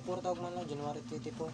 24 tawag man lang, January 24.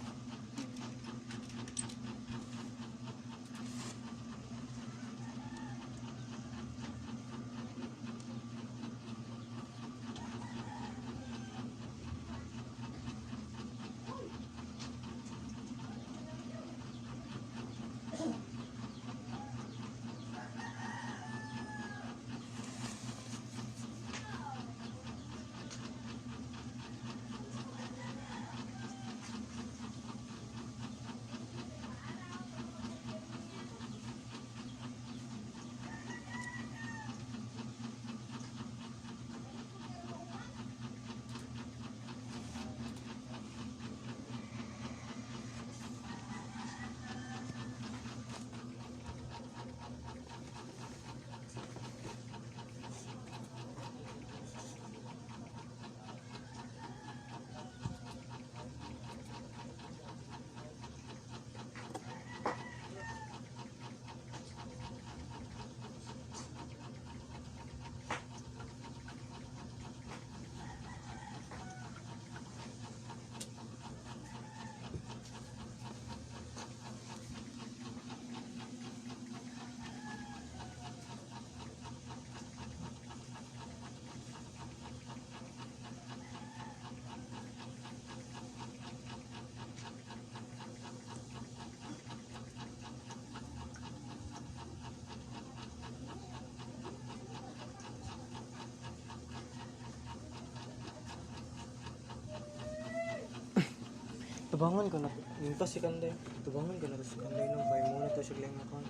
Tubangan ko na, yung to si Kanday. Tubangan ko na to si Kanday nung bay muna to siya lang ako.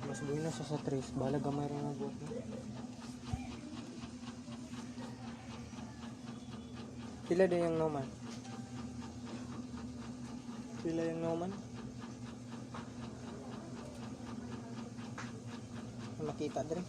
Mas buhay na siya sa trace, bala gamay rin na buhok na. Pila din yung Noman? Pila yung Noman? Makita din.